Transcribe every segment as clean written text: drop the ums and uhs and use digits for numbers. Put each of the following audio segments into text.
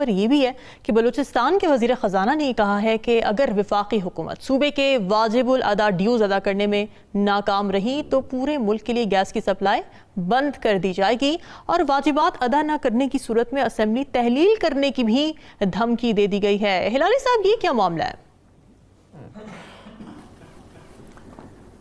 पर ये भी है कि बलूचिस्तान के वज़ीर ख़जाना ने कहा है कि अगर वफाकी हुकूमत सूबे के वाजिबुल अदा ड्यूज़ अदा करने में नाकाम रही तो पूरे मुल्क के लिए गैस की सप्लाई बंद कर दी जाएगी और वाजिबात अदा न करने की सूरत में असेंबली तहलील करने की भी धमकी दे दी गई है। हिलाली साहब, ये क्या मामला है?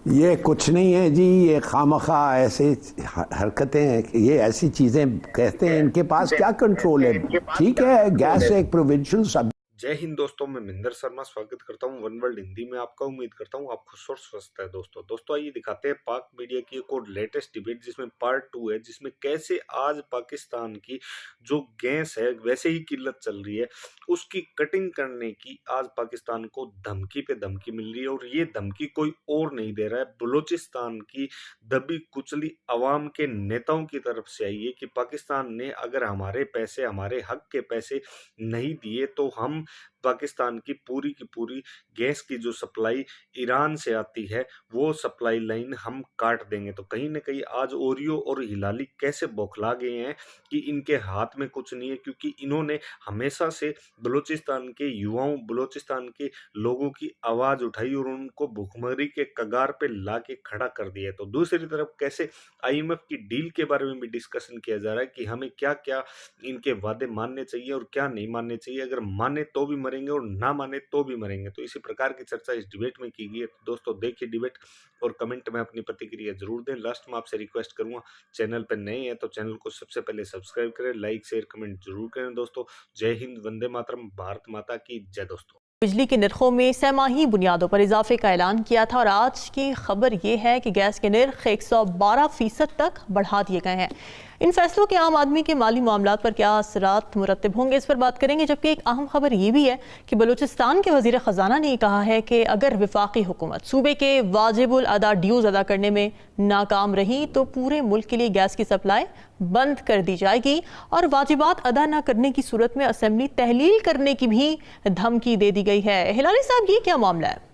ये कुछ नहीं है जी, ये खामखा ऐसे हरकतें हैं, ये ऐसी चीजें कहते हैं, इनके पास क्या कंट्रोल है? ठीक है, गैस एक प्रोविंशियल सब। जय हिंद दोस्तों, मैं मिंदर शर्मा स्वागत करता हूं वन वर्ल्ड हिंदी में आपका। उम्मीद करता हूं आप खुश और स्वस्थ है। दोस्तों आइए दिखाते हैं पाक मीडिया की एक और लेटेस्ट डिबेट जिसमें पार्ट 2 है, जिसमें कैसे आज पाकिस्तान की जो गैस है वैसे ही किल्लत चल रही है, उसकी कटिंग करने की आज पाकिस्तान को धमकी पे धमकी मिल रही है। और ये धमकी कोई और नहीं दे रहा है, बलूचिस्तान की दबी कुचली अवाम के नेताओं की तरफ से आई है कि पाकिस्तान ने अगर हमारे पैसे, हमारे हक के पैसे नहीं दिए तो हम पाकिस्तान की पूरी गैस की जो सप्लाई ईरान से आती है वो सप्लाई लाइन हम काट देंगे। तो कहीं ना कहीं आज ओरियो और हिलाली कैसे बौखला गए हैं कि इनके हाथ में कुछ नहीं है, क्योंकि इन्होंने हमेशा से बलूचिस्तान के युवाओं, बलूचिस्तान के लोगों की आवाज़ उठाई और उनको भुखमरी के कगार पे ला के खड़ा कर दिया। तो दूसरी तरफ कैसे IMF की डील के बारे में भी डिस्कशन किया जा रहा है कि हमें क्या क्या इनके वादे मानने चाहिए और क्या नहीं मानने चाहिए, अगर माने तो भी मरेंगे और ना माने तो भी मरेंगे। तो इसी प्रकार की चर्चा इस डिबेट में की गई है। तो दोस्तों देखिए डिबेट और कमेंट में अपनी प्रतिक्रिया जरूर दें। लास्ट में आपसे रिक्वेस्ट करूंगा, चैनल पर नए हैं तो चैनल को सबसे पहले सब्सक्राइब करें, लाइक शेयर कमेंट जरूर करें। दोस्तों जय हिंद, वंदे मातरम, भारत माता की जय। दोस्तों बिजली के नरखों में सहमाही बुनियादों पर इजाफे का ऐलान किया था और आज की खबर यह है कि गैस के नर्ख 112% तक बढ़ा दिए गए हैं। इन फैसलों के आम आदमी के माली मामलात पर क्या असरात मुरतब होंगे, इस पर बात करेंगे। जबकि एक अहम खबर ये भी है कि बलूचिस्तान के वज़ीर ख़जाना ने कहा है कि अगर वफाकी हुकूमत सूबे के वाजिबुल अदा ड्यूज़ अदा करने में नाकाम रही तो पूरे मुल्क के लिए गैस की सप्लाई बंद कर दी जाएगी और वाजिबात अदा न करने की सूरत में असेंबली तहलील करने की भी धमकी दे दी गई है। हिलाली साहब, ये क्या मामला है?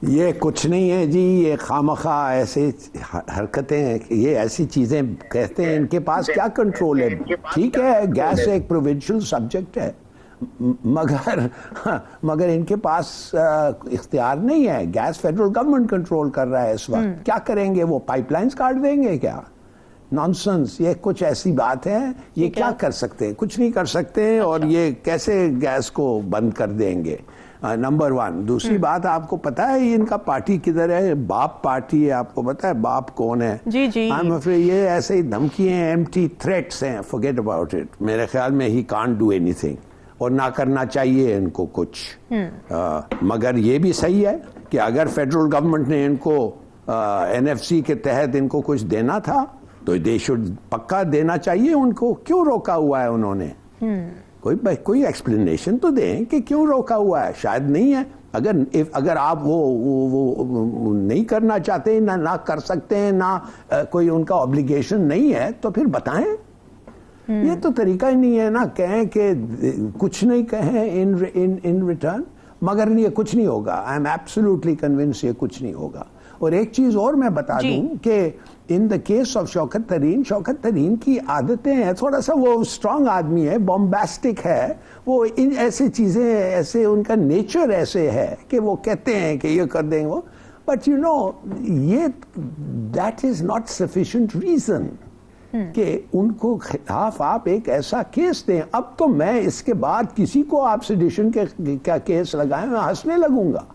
ये कुछ नहीं है जी, ये खामखा ऐसे हरकतें हैं, ये ऐसी चीजें कहते हैं, इनके पास क्या कंट्रोल है? ठीक है, गैस एक प्रोविंशियल सब्जेक्ट है, मगर इनके पास इख्तियार नहीं है। गैस फेडरल गवर्नमेंट कंट्रोल कर रहा है इस वक्त। क्या करेंगे वो? पाइपलाइंस काट देंगे क्या? नॉनसेंस, ये कुछ ऐसी बात है। ये क्या कर सकते हैं? कुछ नहीं कर सकते हैं। और ये कैसे गैस को बंद कर देंगे? नंबर 1। दूसरी बात, आपको पता है इनका पार्टी किधर है? बाप पार्टी है। आपको पता है बाप कौन है? जी जी। ये ऐसे ही धमकियां, एम्प्टी थ्रेट्स हैं, फॉरगेट अबाउट इट। मेरे ख्याल में ही कांट डू एनीथिंग और ना करना चाहिए इनको कुछ। मगर ये भी सही है कि अगर फेडरल गवर्नमेंट ने इनको NFC के तहत इनको कुछ देना था तो दे शुड पक्का देना चाहिए उनको। क्यों रोका हुआ है उन्होंने? कोई एक्सप्लेनेशन तो दें कि क्यों रोका हुआ है। शायद नहीं है। अगर आप वो नहीं करना चाहते, ना कर सकते हैं, ना कोई उनका ऑब्लिगेशन नहीं है तो फिर बताएं। ये तो तरीका ही नहीं है ना, कहें कि कुछ नहीं कहें इन रिटर्न। मगर ये कुछ नहीं होगा। आई एम एब्सोल्युटली कन्विंस ये कुछ नहीं होगा। और एक चीज और मैं बता दूं कि in the case of Shaukat तरीन की आदतें हैं, थोड़ा सा वो स्ट्रांग आदमी है, बॉम्बास्टिक है, वो इन ऐसी चीजें, ऐसे उनका नेचर ऐसे है कि वो कहते हैं कि ये कर देंगे वो। बट यू नो, ये that is not sufficient reason कि उनको खिलाफ आप एक ऐसा केस दें। अब तो मैं इसके बाद किसी को आप सेडिशन का केस लगाएं, मैं हंसने लगूंगा।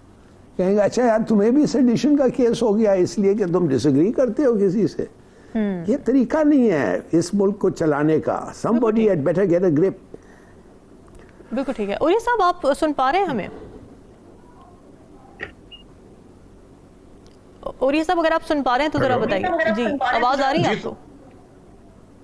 कहेंगे अच्छा यार, तुम्हें भी सेडिशन का केस हो गया इसलिए कि तुम डिसएग्री करते हो किसी से। ये तरीका नहीं है इस मुल्क को चलाने का। Somebody had better get a grip। बिल्कुल ठीक है। उरिया साहब, आप सुन पा रहे हैं हमें? उरिया साहब, अगर आप सुन पा रहे हैं तो जरा बताइए। जी, आवाज आ रही है आपको?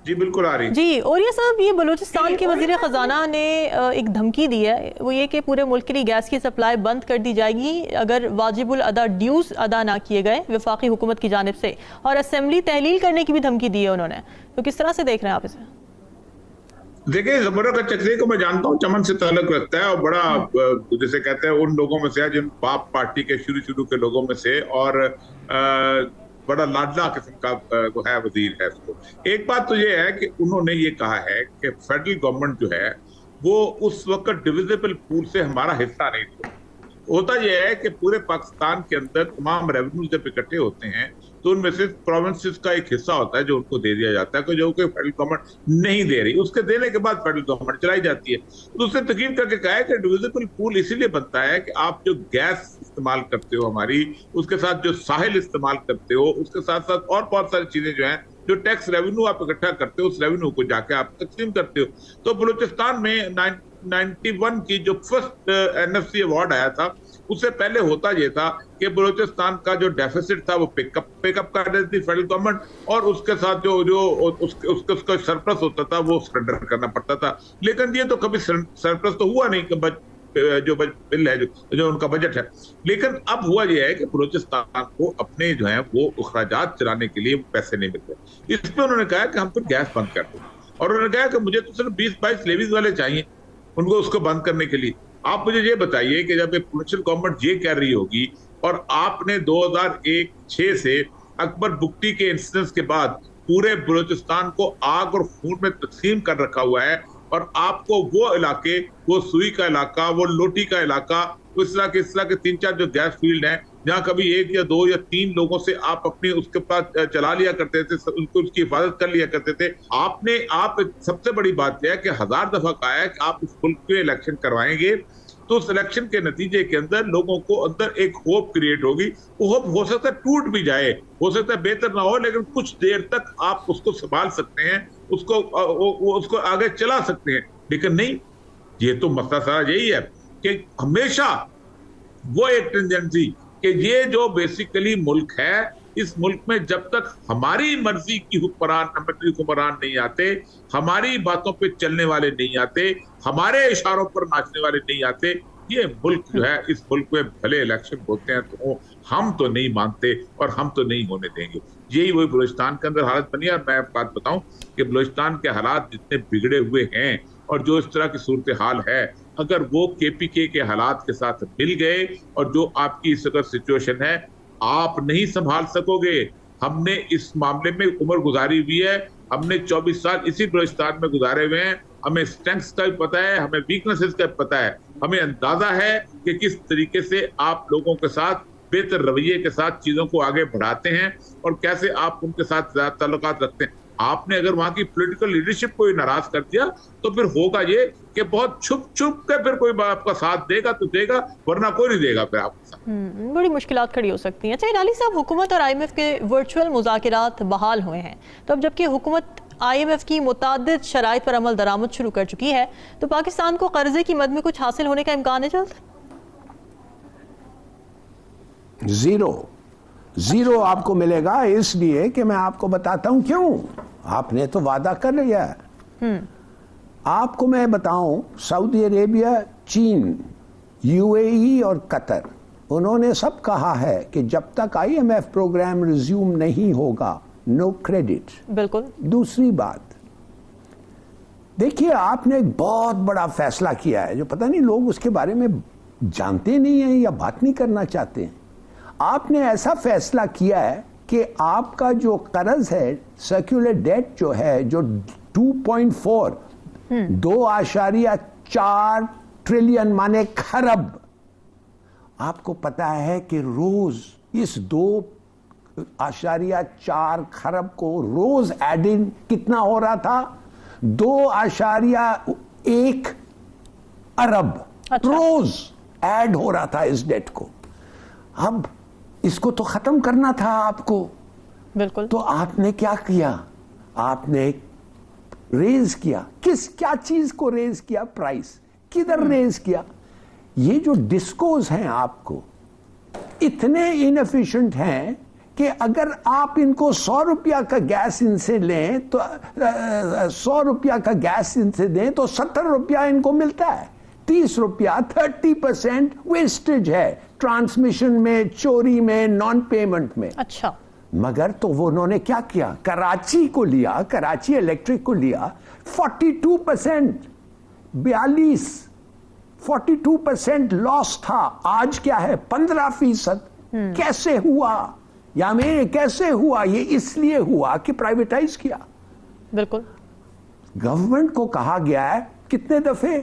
जी बिल्कुल आ रही। जी ओरिया साहब, ये बलूचिस्तान के वज़ीर ख़जाना ने एक धमकी दी है, वो ये कि पूरे मुल्क के लिए गैस की सप्लाई बंद कर दी जाएगी अगर वाजिबुल अदा ड्यूज़ अदा ना किए गए वफाकी हुकूमत की जानिब से, और असेंबली तहलील करने की भी धमकी दी है उन्होंने। तो किस तरह से देख रहे हैं आप इसे? देखिए, ज़बरदस्त का चक्री को मैं जानता हूँ, चमन से ताल्लुक रखता है और बड़ा जैसे कहते हैं उन लोगों में से है जिन बाप पार्टी के शुरू के लोगों में से। और बड़ा लाडला किस्म का वो है, वजीर है उसको। एक बात तो ये है कि उन्होंने ये कहा है कि फेडरल गवर्नमेंट जो है वो उस वक्त डिविजिबल पूल से हमारा हिस्सा नहीं था। होता यह है कि पूरे पाकिस्तान के अंदर तमाम रेवेन्यू जब इकट्ठे होते हैं तो उनमें से प्रोविंसेस का एक हिस्सा होता है जो उनको दे दिया जाता है, जो कि फेडरल गवर्नमेंट नहीं दे रही, उसके देने के बाद फेडरल गवर्नमेंट चलाई जाती है। तो उसने तकीद करके कहा है कि डिविजिबल पूल इसीलिए बनता है कि आप जो गैस इस्तेमाल करते हो हमारी, उसके साथ जो साहिल इस्तेमाल करते हो, उसके साथ साथ और बहुत सारी चीजें जो है, जो टैक्स रेवेन्यू आप इकट्ठा करते हो, उस रेवेन्यू को जाके आप तकसीम करते हो। तो बलूचिस्तान में 91 की जो फर्स्ट NFC अवार्ड आया था, उससे पहले होता यह था कि बलूचिस्तान का जो डेफिसिट था वो पिकअप कर देती थी फेडरल गवर्नमेंट, और उसके साथ जो उसका सरप्लस होता था वो सरेंडर करना पड़ता था। लेकिन ये तो कभी सरप्लस तो हुआ नहीं कि जो बिल है, जो उनका बजट है। लेकिन अब हुआ यह है कि बलूचिस्तान को अपने जो है वो अखराजात चलाने के लिए पैसे नहीं मिलते। इस पे उन्होंने कहा कि हम फिर गैस बंद कर दें, और उन्होंने कहा कि मुझे तो सिर्फ 20-22 लेवीज वाले चाहिए उनको, उसको बंद करने के लिए। आप मुझे ये बताइए कि जब एक प्रोविंशियल गवर्नमेंट ये कह रही होगी, और आपने 2001-06 से अकबर बुगटी के इंसिडेंस के बाद पूरे बलूचिस्तान को आग और खून में तकसीम कर रखा हुआ है, और आपको वो इलाके, वो सुई का इलाका, वो लोटी का इलाका, इस तरह के 3-4 जो गैस फील्ड हैं, जहाँ कभी 1 या 2 या 3 लोगों से आप अपने उसके पास चला लिया करते थे, उसकी हिफाजत कर लिया करते थे। आप सबसे बड़ी बात यह है कि 1000 दफा कहा है कि आप इस मुल्क के इलेक्शन करवाएंगे, तो उस इलेक्शन के नतीजे के अंदर लोगों को अंदर एक होप क्रिएट होगी। वो होप हो सकता है टूट भी जाए, हो सकता है बेहतर ना हो, लेकिन कुछ देर तक आप उसको संभाल सकते हैं, उसको आगे चला सकते हैं। लेकिन नहीं, ये तो मसला सारा यही है कि हमेशा वो एक टेंडेंसी कि ये जो बेसिकली मुल्क है, इस मुल्क में जब तक हमारी मर्जी की हुक्मरान नहीं आते, हमारी बातों पे चलने वाले नहीं आते, हमारे इशारों पर नाचने वाले नहीं आते, ये मुल्क जो है, इस मुल्क में भले इलेक्शन होते हैं तो हम तो नहीं मानते और हम तो नहीं होने देंगे। यही वही बलूचिस्तान के अंदर हालत बनी है। और मैं बात बताऊं कि बलूचिस्तान के हालात जितने बिगड़े हुए हैं और जो इस तरह की सूरत हाल है, अगर वो KPK के हालात के साथ मिल गए और जो आपकी इस वक्त सिचुएशन है, आप नहीं संभाल सकोगे। हमने इस मामले में उम्र गुजारी हुई है, हमने 24 साल इसी बलूचिस्तान में गुजारे हुए हैं, हमें स्ट्रेंथ्स का भी पता है, हमें वीकनेसेस का भी पता है, हमें अंदाजा है कि किस तरीके से आप लोगों के साथ बेहतर रवैये के साथ चीजों को आगे बढ़ाते हैं और कैसे आप उनके साथ ताल्लुकात रखते हैं। आपने अगर वहां की पॉलिटिकल लीडरशिप को नाराज कर दिया तो फिर होगा ये कि बहुत छुप के फिर कोई आपका साथ देगा तो देगा, वरना कोई नहीं देगा फिर आपके साथ। बड़ी मुश्किलात खड़ी हो सकती हैं। अच्छा इलाली साहब, हुकूमत और IMF के वर्चुअल मुज़ाकरात बहाल हुए हैं, तो अब जबकि हुकूमत IMF की मुतादिद शराइत पर अमल दरामद शुरू कर चुकी है, तो पाकिस्तान को कर्जे की मद में कुछ हासिल होने का इम्कान है जल्द? जीरो आपको मिलेगा, इसलिए कि मैं आपको बताता हूं क्यों। आपने तो वादा कर लिया है। आपको मैं बताऊं, सऊदी अरेबिया, चीन, UAE और कतर, उन्होंने सब कहा है कि जब तक IMF प्रोग्राम रिज्यूम नहीं होगा, नो क्रेडिट। बिल्कुल। दूसरी बात देखिए, आपने एक बहुत बड़ा फैसला किया है जो पता नहीं लोग उसके बारे में जानते नहीं हैं या बात नहीं करना चाहते हैं। आपने ऐसा फैसला किया है कि आपका जो कर्ज है, सर्कुलर डेट जो है, जो 2.4 ट्रिलियन माने खरब, आपको पता है कि रोज इस 2.4 खरब को रोज एडिंग कितना हो रहा था? 2.1 अरब रोज ऐड हो रहा था इस डेट को। अब इसको तो खत्म करना था आपको। बिल्कुल। तो आपने क्या किया? आपने रेज किया। क्या चीज को रेज किया? प्राइस। किधर रेज किया? ये जो डिस्कोज हैं आपको इतने इनएफिशिएंट हैं कि अगर आप इनको 100 रुपया का गैस इनसे लें तो 100 रुपया का गैस इनसे दें तो 70 रुपया इनको मिलता है। 30 रुपया 30% वेस्टेज है ट्रांसमिशन में, चोरी में, नॉन पेमेंट में। अच्छा। मगर तो वो उन्होंने क्या किया? कराची को लिया, कराची इलेक्ट्रिक को लिया, 42% 42% लॉस था। आज क्या है? 15%। कैसे हुआ? या मैं कैसे हुआ? ये इसलिए हुआ कि प्राइवेटाइज किया। बिल्कुल। गवर्नमेंट को कहा गया है कितने दफे?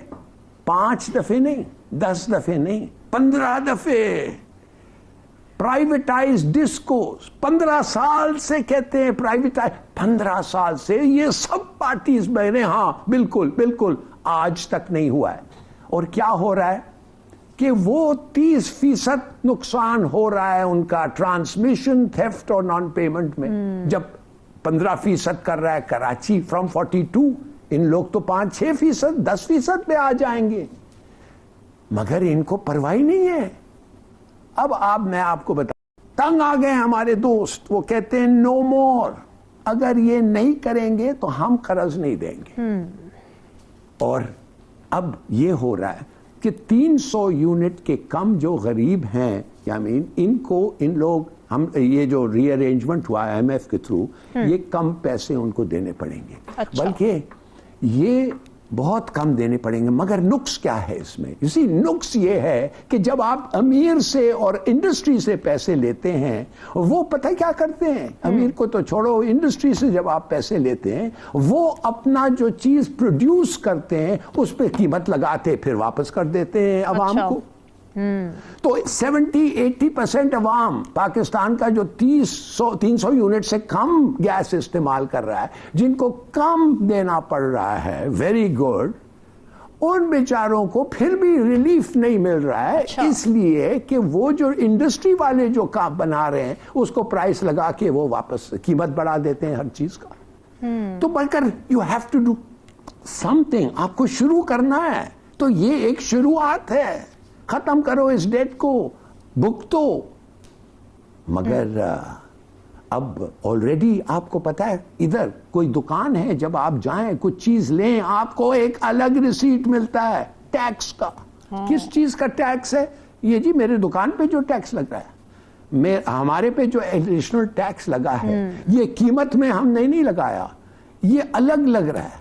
5 दफे नहीं, 10 दफे नहीं, 15 दफे प्राइवेटाइज डिस्कोस। 15 साल से कहते हैं प्राइवेटाइज, 15 साल से ये सब पार्टीज बहने, हाँ बिल्कुल बिल्कुल, आज तक नहीं हुआ है। और क्या हो रहा है कि वो 30% नुकसान हो रहा है उनका ट्रांसमिशन, थेफ्ट और नॉन पेमेंट में। जब 15% कर रहा है कराची फ्रॉम 42, इन लोग तो 5-6%, 10% पे आ जाएंगे, मगर इनको परवाह नहीं है। अब मैं आपको बता, तंग आ गए हमारे दोस्त, वो कहते हैं नो मोर, अगर ये नहीं करेंगे तो हम कर्ज नहीं देंगे। और अब ये हो रहा है कि 300 यूनिट के कम जो गरीब हैं, इन लोग, हम ये जो रीअरेंजमेंट हुआ IMF के थ्रू, ये कम पैसे उनको देने पड़ेंगे। अच्छा। बल्कि ये बहुत कम देने पड़ेंगे। मगर नुक्स क्या है इसमें? इसी नुक्स ये है कि जब आप अमीर से और इंडस्ट्री से पैसे लेते हैं, वो पता है क्या करते हैं? अमीर को तो छोड़ो, इंडस्ट्री से जब आप पैसे लेते हैं, वो अपना जो चीज प्रोड्यूस करते हैं उस पर कीमत लगाते फिर वापस कर देते हैं अवाम को। तो 70-80% अवाम पाकिस्तान का जो 300 यूनिट से कम गैस इस्तेमाल कर रहा है, जिनको कम देना पड़ रहा है, वेरी गुड, उन बेचारों को फिर भी रिलीफ नहीं मिल रहा है। अच्छा। इसलिए कि वो जो इंडस्ट्री वाले जो काम बना रहे हैं उसको प्राइस लगा के वो वापस कीमत बढ़ा देते हैं हर चीज का। तो बल्कि you have to do something, आपको शुरू करना है। तो ये एक शुरुआत है, खत्म करो इस डेट को, भुगतो। मगर अब ऑलरेडी आपको पता है, इधर कोई दुकान है, जब आप जाएं कुछ चीज लें, आपको एक अलग रिसीट मिलता है टैक्स का। किस चीज का टैक्स है? ये जी मेरे दुकान पे जो टैक्स लग रहा है, हमारे पे जो एडिशनल टैक्स लगा है, ये कीमत में हमने नहीं लगाया, ये अलग लग रहा है।